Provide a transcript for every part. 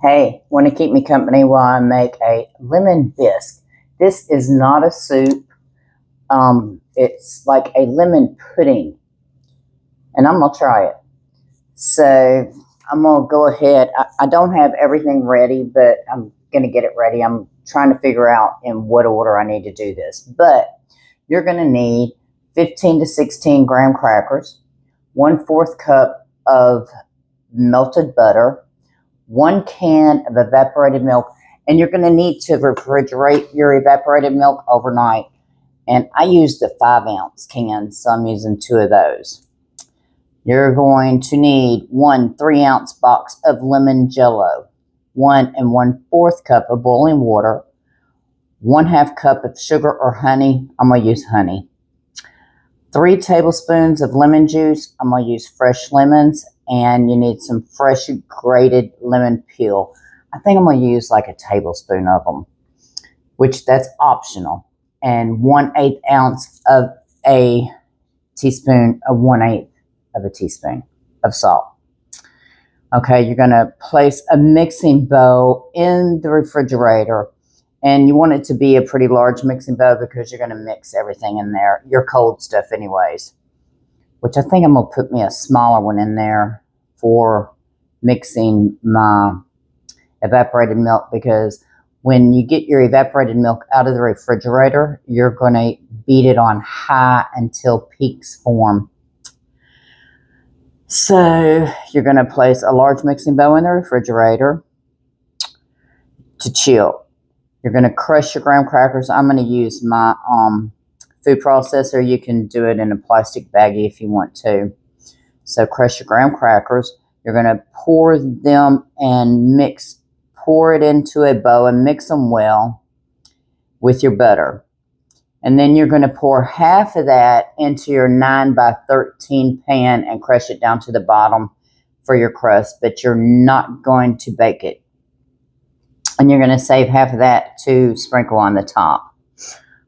Hey, want to keep me company while I make a lemon bisque. This is not a soup. It's like a lemon pudding. And I'm going to try it. So I'm going to go ahead. I don't have everything ready, but I'm going to get it ready. I'm trying to figure out in what order I need to do this. But you're going to need 15 to 16 graham crackers, 1/4 cup of melted butter, 1 can of evaporated milk, and you're going to need to refrigerate your evaporated milk overnight. And I use the 5-ounce cans, so I'm using 2 of those. You're going to need 1 3-ounce box of lemon jello, 1 1/4 cup of boiling water, 1/2 cup of sugar or honey. I'm going to use honey. 3 tablespoons of lemon juice. I'm going to use fresh lemons, and you need some fresh grated lemon peel. I think I'm going to use like a tablespoon of them, which that's optional. And 1/8 ounce of a teaspoon of 1/8 of a teaspoon of salt. Okay, you're going to place a mixing bowl in the refrigerator, and you want it to be a pretty large mixing bowl because you're going to mix everything in there, your cold stuff anyways, which I think I'm going to put me a smaller one in there for mixing my evaporated milk, because when you get your evaporated milk out of the refrigerator, you're going to beat it on high until peaks form. So you're going to place a large mixing bowl in the refrigerator to chill. You're going to crush your graham crackers. I'm going to use my food processor. You can do it in a plastic baggie if you want to. So crush your graham crackers. You're going to pour them and pour it into a bowl and mix them well with your butter. And then you're going to pour half of that into your 9 by 13 pan and crush it down to the bottom for your crust, but you're not going to bake it. And you're going to save half of that to sprinkle on the top.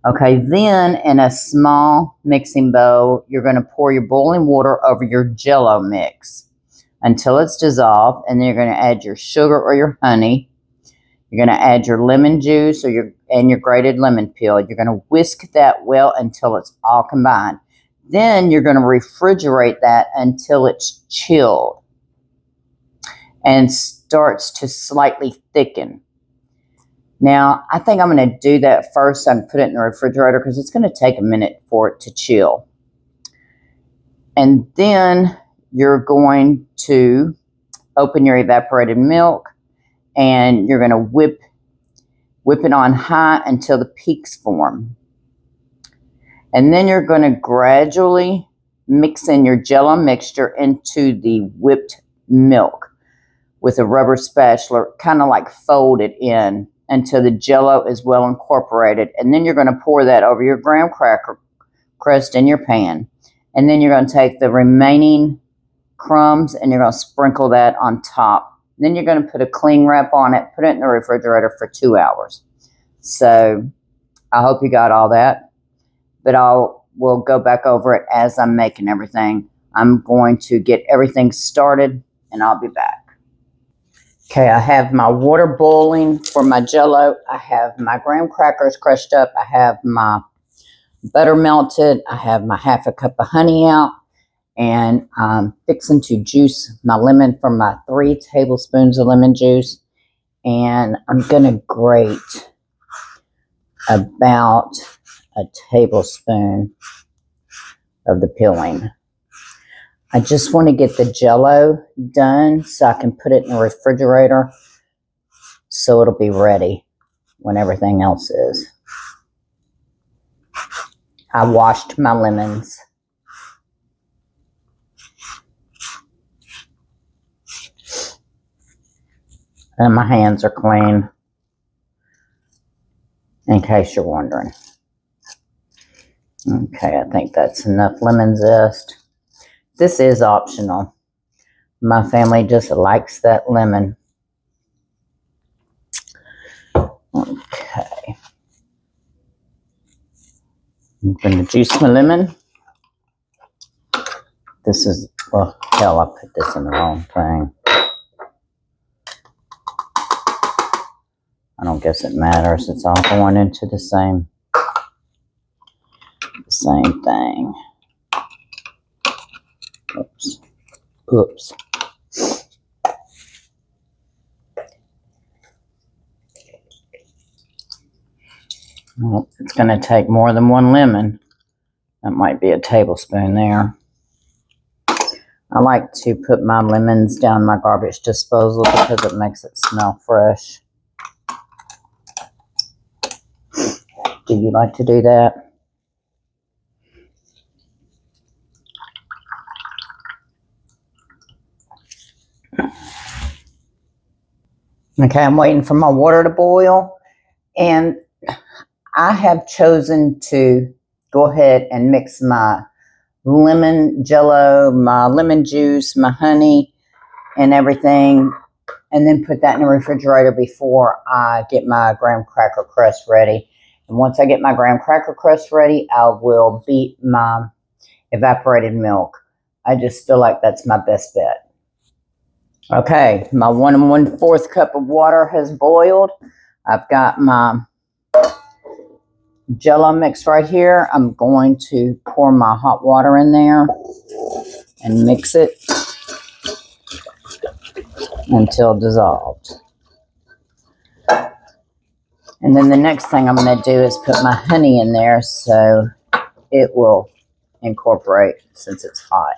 Okay, then in a small mixing bowl, you're going to pour your boiling water over your jello mix until it's dissolved, and then you're going to add your sugar or your honey. You're going to add your lemon juice and your grated lemon peel. You're going to whisk that well until it's all combined. Then you're going to refrigerate that until it's chilled and starts to slightly thicken. Now, I think I'm going to do that first and put it in the refrigerator because it's going to take a minute for it to chill. And then you're going to open your evaporated milk, and you're going to whip it on high until the peaks form. And then you're going to gradually mix in your jello mixture into the whipped milk with a rubber spatula, kind of like fold it in until the jello is well incorporated. And then you're going to pour that over your graham cracker crust in your pan. And then you're going to take the remaining crumbs and you're going to sprinkle that on top. Then you're going to put a cling wrap on it, put it in the refrigerator for 2 hours. So I hope you got all that, but we'll go back over it as I'm making everything. I'm going to get everything started and I'll be back. Okay, I have my water boiling for my jello. I have my graham crackers crushed up. I have my butter melted. I have my 1/2 cup of honey out. And I'm fixing to juice my lemon from my 3 tablespoons of lemon juice. And I'm going to grate about a tablespoon of the peeling. I just want to get the jello done so I can put it in the refrigerator so it'll be ready when everything else is. I washed my lemons. And my hands are clean, in case you're wondering. Okay, I think that's enough lemon zest. This is optional. My family just likes that lemon. Okay. I'm going to juice my lemon. This is, well, hell, I put this in the wrong thing. I don't guess it matters. It's all going into the same thing. Oops. Oops. Well, it's going to take more than one lemon. That might be a tablespoon there. I like to put my lemons down my garbage disposal because it makes it smell fresh. Do you like to do that? Okay, I'm waiting for my water to boil, and I have chosen to go ahead and mix my lemon jello, my lemon juice, my honey, and everything, and then put that in the refrigerator before I get my graham cracker crust ready. And once I get my graham cracker crust ready, I will beat my evaporated milk. I just feel like that's my best bet. Okay, my 1 1/4 cup of water has boiled. I've got my jello mix right here. I'm going to pour my hot water in there and mix it until dissolved. And then the next thing I'm going to do is put my honey in there so it will incorporate since it's hot.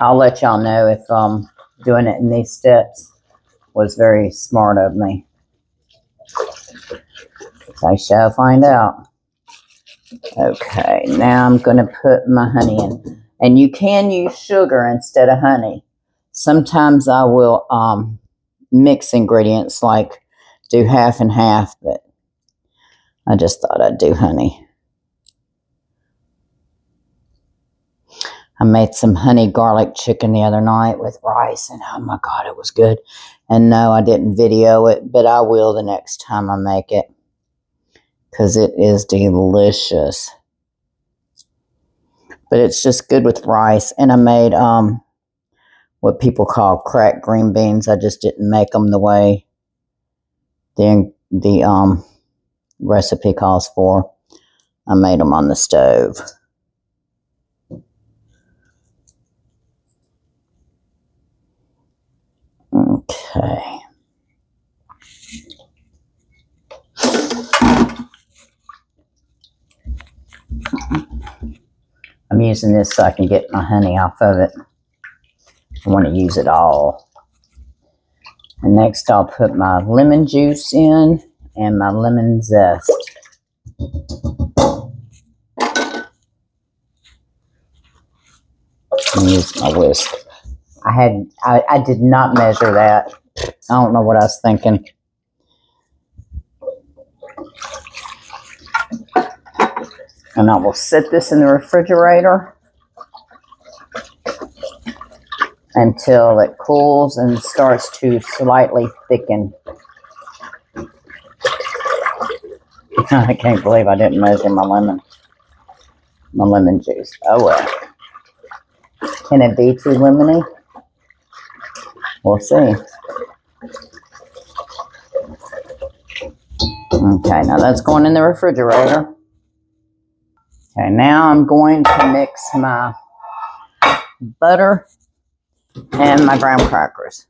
I'll let y'all know if doing it in these steps was very smart of me. So I shall find out. Okay, now I'm going to put my honey in. And you can use sugar instead of honey. Sometimes I will mix ingredients, like do half and half, but I just thought I'd do honey. I made some honey garlic chicken the other night with rice, and oh my God, it was good. And no, I didn't video it, but I will the next time I make it, because it is delicious. But it's just good with rice. And I made what people call cracked green beans. I just didn't make them the way the recipe calls for. I made them on the stove. Okay. I'm using this so I can get my honey off of it. I want to use it all. And next I'll put my lemon juice in and my lemon zest. And use my whisk. I did not measure that. I don't know what I was thinking. And I will set this in the refrigerator until it cools and starts to slightly thicken. I can't believe I didn't measure my lemon juice. Oh well. Can it be too lemony? We'll see. Okay, now that's going in the refrigerator. Okay, now I'm going to mix my butter and my graham crackers.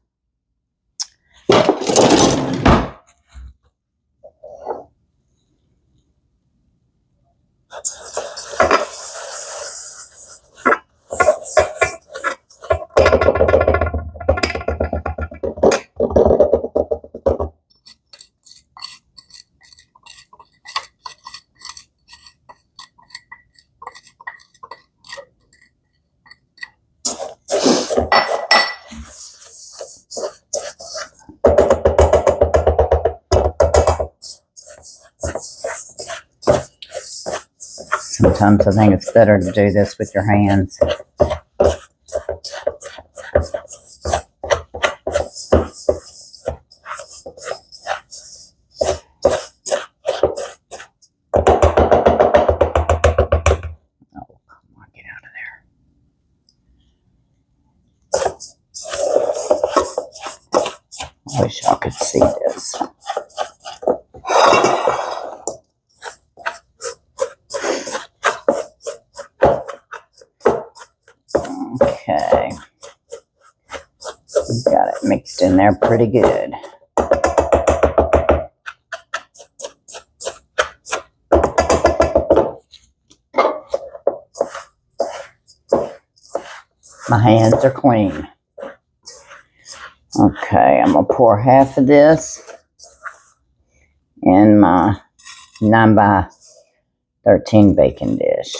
Sometimes I think it's better to do this with your hands. Wish y'all could see this. Okay. Got it mixed in there pretty good. My hands are clean. Okay, I'm gonna pour half of this in my 9 by 13 baking dish.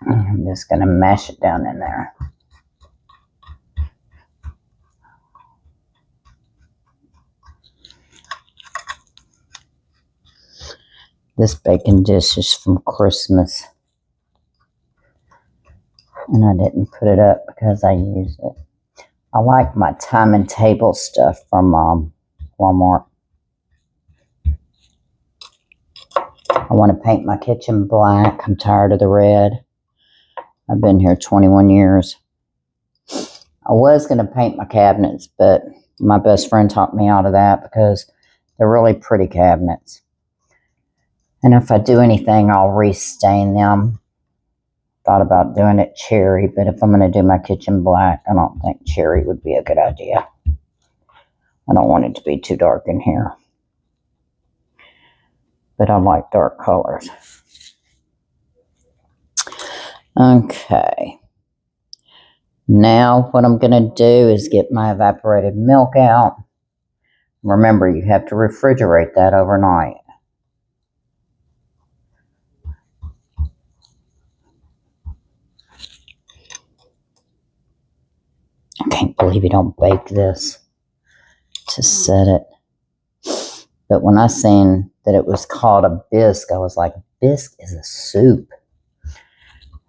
I'm just gonna mash it down in there. This baking dish is from Christmas. And I didn't put it up because I used it. I like my time and table stuff from Walmart. I want to paint my kitchen black. I'm tired of the red. I've been here 21 years. I was going to paint my cabinets, but my best friend talked me out of that because they're really pretty cabinets. And if I do anything, I'll restain them. Thought about doing it cherry, but if I'm going to do my kitchen black, I don't think cherry would be a good idea. I don't want it to be too dark in here. But I like dark colors. Okay. Now what I'm going to do is get my evaporated milk out. Remember, you have to refrigerate that overnight. I can't believe you don't bake this to set it. But when I seen that it was called a bisque, I was like, bisque is a soup.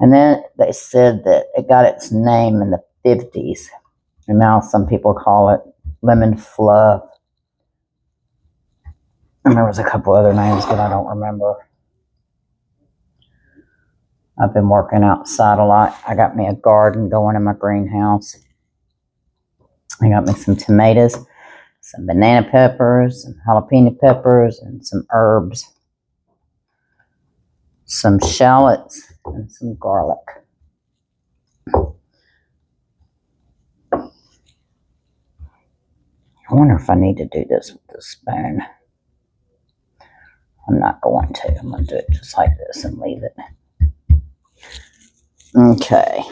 And then they said that it got its name in the 50s. And now some people call it lemon fluff. And there was a couple other names, but I don't remember. I've been working outside a lot. I got me a garden going in my greenhouse. I got me some tomatoes, some banana peppers, some jalapeno peppers, and some herbs. Some shallots and some garlic. I wonder if I need to do this with the spoon. I'm not going to. I'm going to do it just like this and leave it. Okay.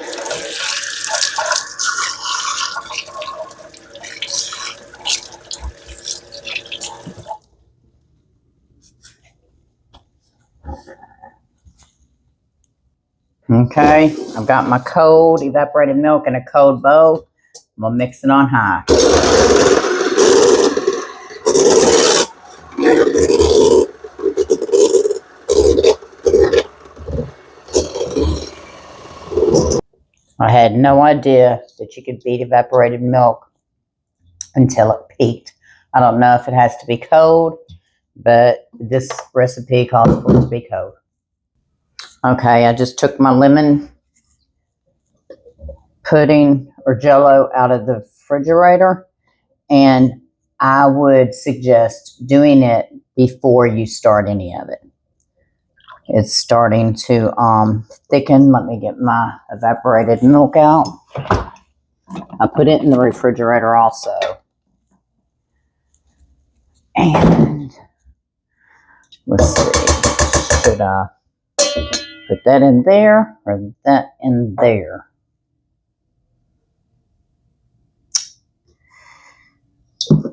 Okay, I've got my cold evaporated milk in a cold bowl. I'm going to mix it on high. I had no idea that you could beat evaporated milk until it peaked. I don't know if it has to be cold, but this recipe calls for it to be cold. Okay, I just took my lemon pudding or jello out of the refrigerator, and I would suggest doing it before you start any of it. It's starting to thicken. Let me get my evaporated milk out. I put it in the refrigerator also. And let's see, should I put that in there or that in there?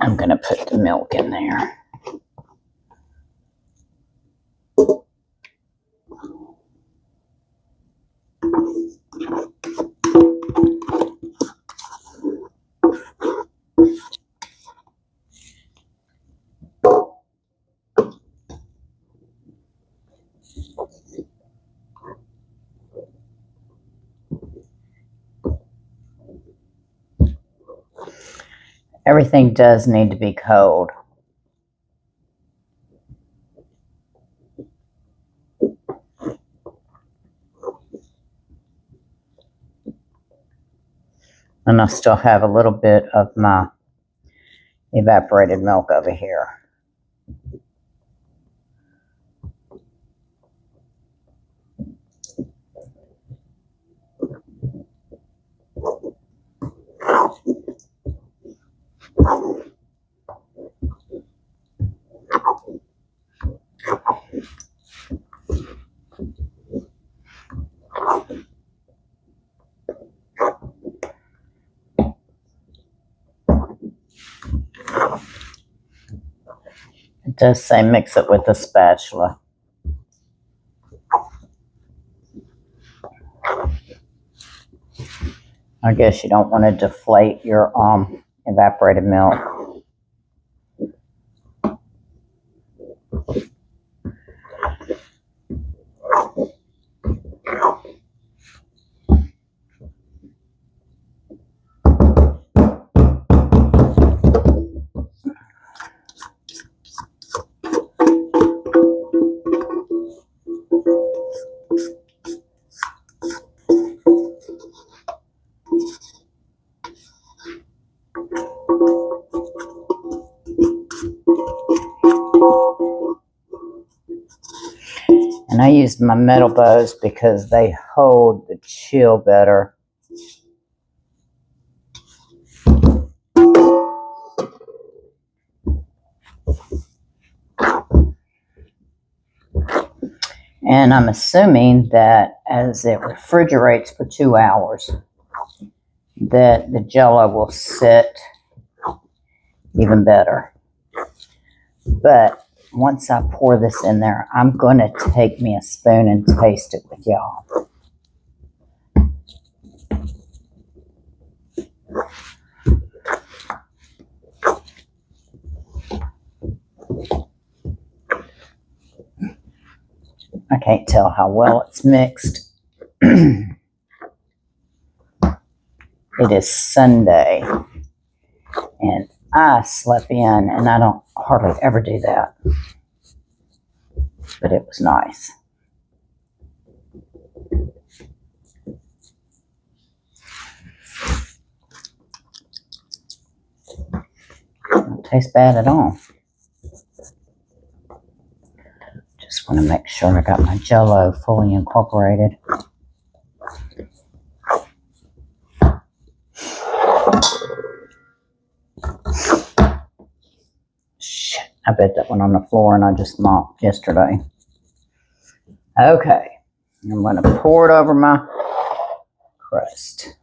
I'm going to put the milk in there. Everything does need to be cold. And I still have a little bit of my evaporated milk over here. It does say mix it with a spatula. I guess you don't want to deflate your evaporated milk. And I used my metal bows because they hold the chill better. And I'm assuming that as it refrigerates for 2 hours, that the jello will sit even better. But once I pour this in there, I'm going to take me a spoon and taste it with y'all. I can't tell how well it's mixed. It is Sunday, and I slept in, and I don't hardly ever do that. But it was nice. Don't taste bad at all. Just want to make sure I got my jello fully incorporated. Shit, I bet that went on the floor and I just mopped yesterday. Okay, I'm going to pour it over my crust.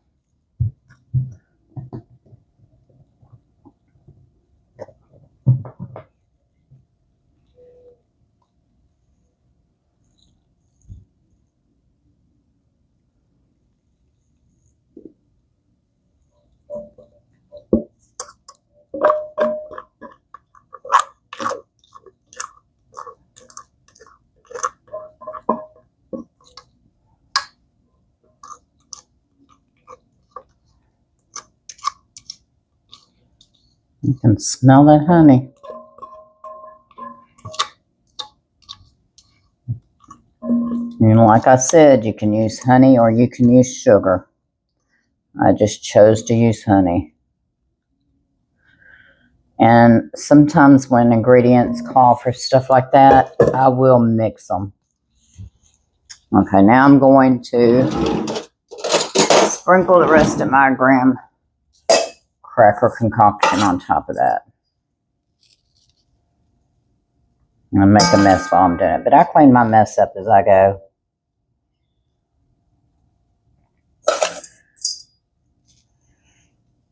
You can smell that honey. And like I said, you can use honey or you can use sugar. I just chose to use honey. And sometimes when ingredients call for stuff like that, I will mix them. Okay, now I'm going to sprinkle the rest of my graham cracker concoction on top of that. I'm going to make a mess while I'm doing it, but I clean my mess up as I go.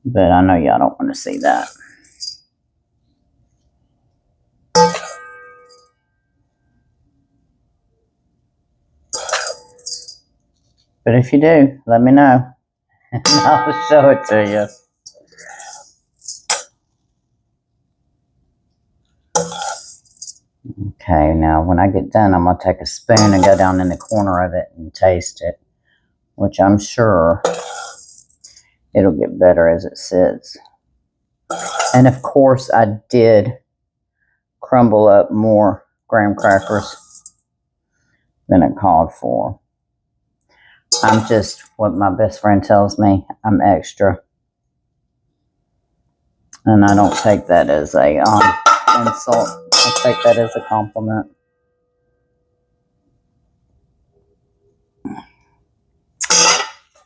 But I know y'all don't want to see that. But if you do, let me know. And I'll show it to you. Okay, now when I get done, I'm going to take a spoon and go down in the corner of it and taste it, which I'm sure it'll get better as it sits. And of course, I did crumble up more graham crackers than it called for. I'm just, what my best friend tells me, I'm extra. And I don't take that as a insult. I take that as a compliment.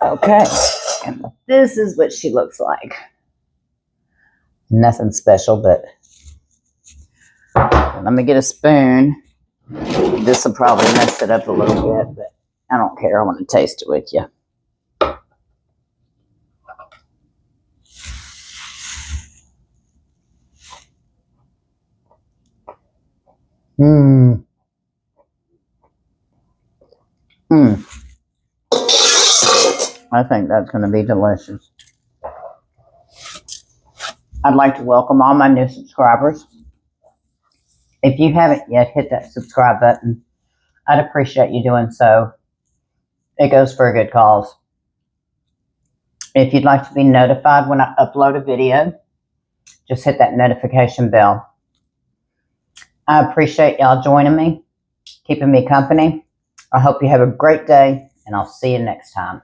Okay, and this is what she looks like. Nothing special, but let me get a spoon. This will probably mess it up a little bit, but I don't care. I want to taste it with you. Mmm. Mmm. I think that's going to be delicious. I'd like to welcome all my new subscribers. If you haven't yet, hit that subscribe button. I'd appreciate you doing so. It goes for a good cause. If you'd like to be notified when I upload a video, just hit that notification bell. I appreciate y'all joining me, keeping me company. I hope you have a great day, and I'll see you next time.